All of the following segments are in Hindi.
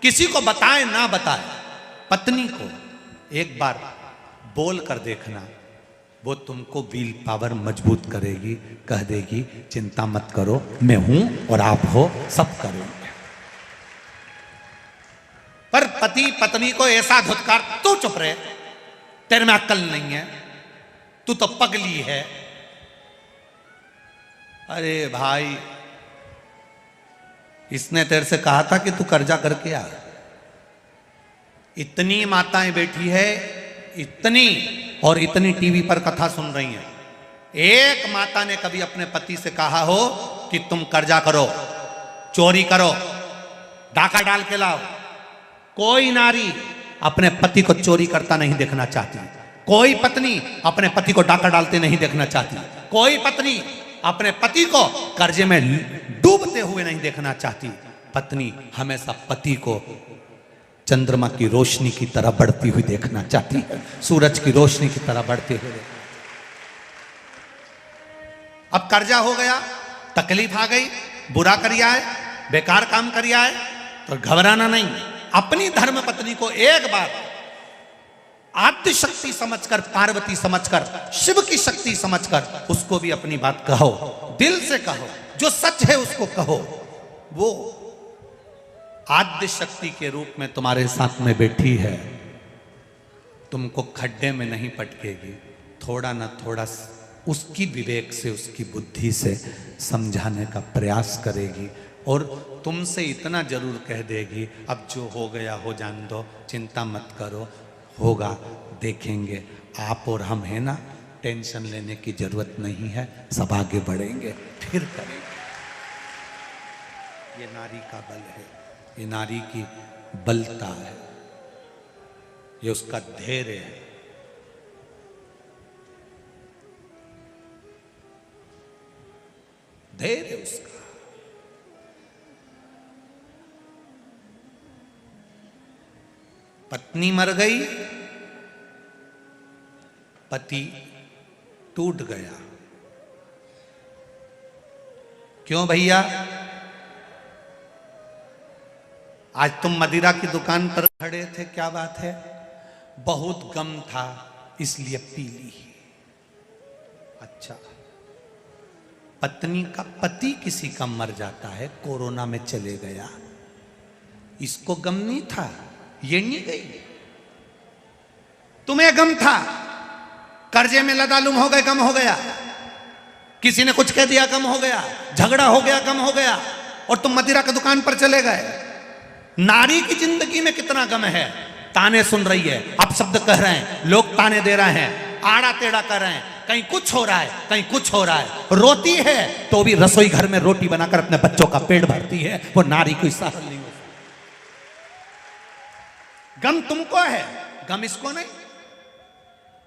किसी को बताए ना बताए, पत्नी को एक बार बोल कर देखना, वो तुमको विल पावर मजबूत करेगी, कह देगी चिंता मत करो, मैं हूं और आप हो, सब करेंगे। पर पति पत्नी को ऐसा धुतकार, तू चुप रहे, तेरे में अक्ल नहीं है, तू तो पगली है। अरे भाई, इसने तेरे से कहा था कि तू कर्जा करके आ। इतनी माताएं बैठी है, इतनी और इतनी टीवी पर कथा सुन रही हैं, एक माता ने कभी अपने पति से कहा हो कि तुम कर्जा करो, चोरी करो, डाका डाल के लाओ? कोई नारी अपने पति को चोरी करता नहीं देखना चाहती, कोई पत्नी अपने पति को डाका डालते नहीं देखना चाहती, कोई पत्नी अपने पति को कर्जे में डूबते हुए नहीं देखना चाहती। पत्नी हमेशा पति को चंद्रमा की रोशनी की तरह बढ़ती हुई देखना चाहती है, सूरज की रोशनी की तरह बढ़ते हुए। अब कर्जा हो गया, तकलीफ आ गई, बुरा करिया है, बेकार काम करिया है, तो घबराना नहीं। अपनी धर्म पत्नी को एक बार आद्य शक्ति समझकर, पार्वती समझकर, शिव की शक्ति समझकर उसको भी अपनी बात कहो, दिल से कहो, जो सच है उसको कहो। वो आद्य शक्ति के रूप में तुम्हारे साथ में बैठी है, तुमको खड्डे में नहीं पटकेगी, थोड़ा ना थोड़ा उसकी विवेक से, उसकी बुद्धि से समझाने का प्रयास करेगी और तुमसे इतना जरूर कह देगी, अब जो हो गया हो जान दो, चिंता मत करो, होगा, देखेंगे, आप और हम है ना, टेंशन लेने की जरूरत नहीं है, सब आगे बढ़ेंगे, फिर करेंगे। ये नारी का बल है, ये नारी की बलता है, ये उसका धैर्य है। धैर्य उसका। पत्नी मर गई, पति टूट गया। क्यों भैया? आज तुम मदिरा की दुकान पर खड़े थे, क्या बात है? बहुत गम था इसलिए पी ली। अच्छा, पत्नी का पति किसी का मर जाता है, कोरोना में चले गया, इसको गम नहीं था, ये नहीं गई। तुम्हें गम था, कर्जे में लदालुम हो गए, गम हो गया, किसी ने कुछ कह दिया, गम हो गया, झगड़ा हो गया, गम हो गया, और तुम मदिरा की दुकान पर चले गए। नारी की जिंदगी में कितना गम है, ताने सुन रही है, अपशब्द कह रहे हैं, लोग ताने दे रहे हैं, आड़ा टेढ़ा कर रहे हैं, कहीं कुछ हो रहा है, कहीं कुछ हो रहा है, रोती है तो भी रसोई घर में रोटी बनाकर अपने बच्चों का पेट भरती है, वो नारी कोई सहन नहीं हो। गम तुमको है, गम इसको नहीं।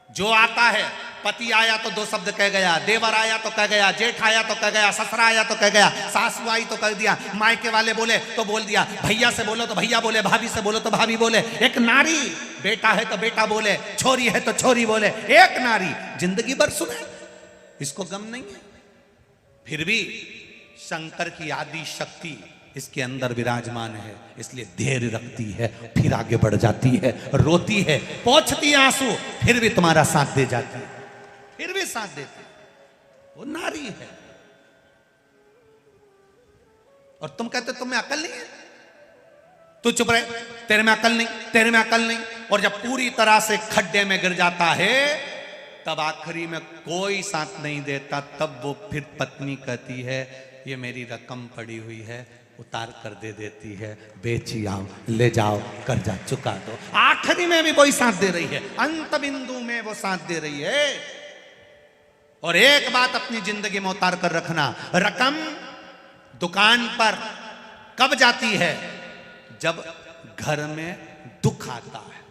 जो आता है, पति आया तो दो शब्द कह गया, देवर आया तो कह गया, जेठ आया तो कह गया, ससुरा आया तो कह गया, सासू आई तो कह दिया, मायके वाले बोले तो बोल दिया, भैया से बोलो तो भैया बोले, भाभी से बोलो तो भाभी बोले। एक नारी, बेटा है तो बेटा बोले, छोरी है तो छोरी बोले, एक नारी जिंदगी भर सुने, इसको गम नहीं है। फिर भी शंकर की आदि शक्ति इसके अंदर विराजमान है, इसलिए धैर्य रखती है, फिर आगे बढ़ जाती है, रोती है, पोंछती है आंसू, फिर भी तुम्हारा साथ दे जाती है, फिर भी साथ देती है। वो नारी है। और तुम कहते तुम्हें अकल नहीं है, तू चुप रहे, तेरे में अकल नहीं, तेरे में अकल नहीं। और जब पूरी तरह से खड्डे में गिर जाता है, तब आखिरी में कोई साथ नहीं देता, तब वो फिर पत्नी कहती है, ये मेरी रकम पड़ी हुई है, उतार कर दे देती है, बेची आओ, ले जाओ, कर्जा चुका दो। आखिरी में भी कोई साथ दे रही है, अंत बिंदु में वो साथ दे रही है। और एक बात अपनी जिंदगी में उतार कर रखना, रकम दुकान पर कब जाती है? जब घर में दुख आता है।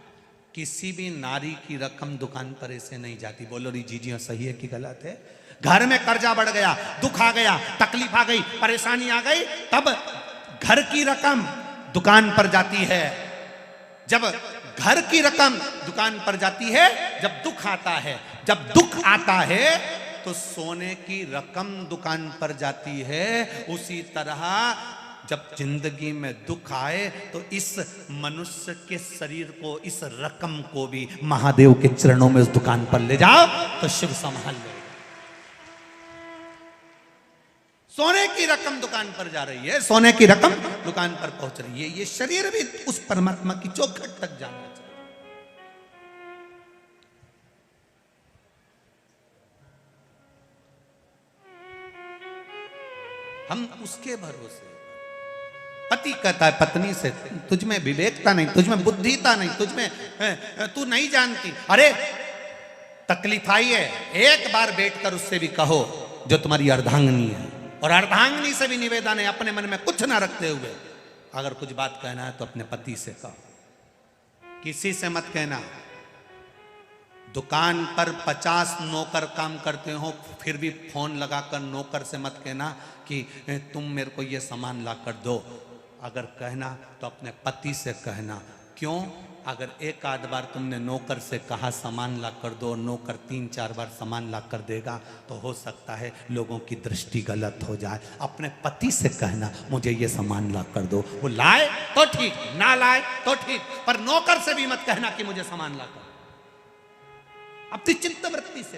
किसी भी नारी की रकम दुकान पर ऐसे नहीं जाती। बोलो री जीजियां सही है कि गलत है? घर में कर्जा बढ़ गया, दुख आ गया, तकलीफ आ गई, परेशानी आ गई, तब घर की रकम दुकान पर जाती है। जब घर की रकम दुकान पर जाती है, जब दुख आता है, जब दुख आता है तो सोने की रकम दुकान पर जाती है। उसी तरह जब जिंदगी में दुख आए तो इस मनुष्य के शरीर को, इस रकम को भी महादेव के चरणों में उस दुकान पर ले जाओ तो शिव संभाल लेगा। सोने की रकम दुकान पर जा रही है, सोने की रकम दुकान पर पहुंच रही है। ये शरीर भी उस परमात्मा की चौखट तक जाना चाहिए। हम उसके भरोसे। पति कहता है पत्नी से, तुझमें विवेकता नहीं, तुझमें बुद्धिता नहीं, तुझमें तू नहीं जानती। अरे तकलीफ आई है, एक बार बैठकर उससे भी कहो जो तुम्हारी अर्धांगिनी है, और अर्धांगिनी से भी निवेदन है अपने मन में कुछ ना रखते हुए, अगर कुछ बात कहना है तो अपने पति से कहो, किसी से मत कहना। दुकान पर 50 नौकर काम करते हो, फिर भी फोन लगाकर नौकर से मत कहना कि तुम मेरे को ये सामान ला कर दो। अगर कहना तो अपने पति से कहना। क्यों? अगर एक आध बार तुमने नौकर से कहा सामान ला कर दो, नौकर 3-4 बार सामान ला कर देगा, तो हो सकता है लोगों की दृष्टि गलत हो जाए। अपने पति से कहना मुझे ये सामान ला कर दो, वो लाए तो ठीक, ना लाए तो ठीक, पर नौकर से भी मत कहना कि मुझे सामान ला कर। अपनी चित्त वृत्ति से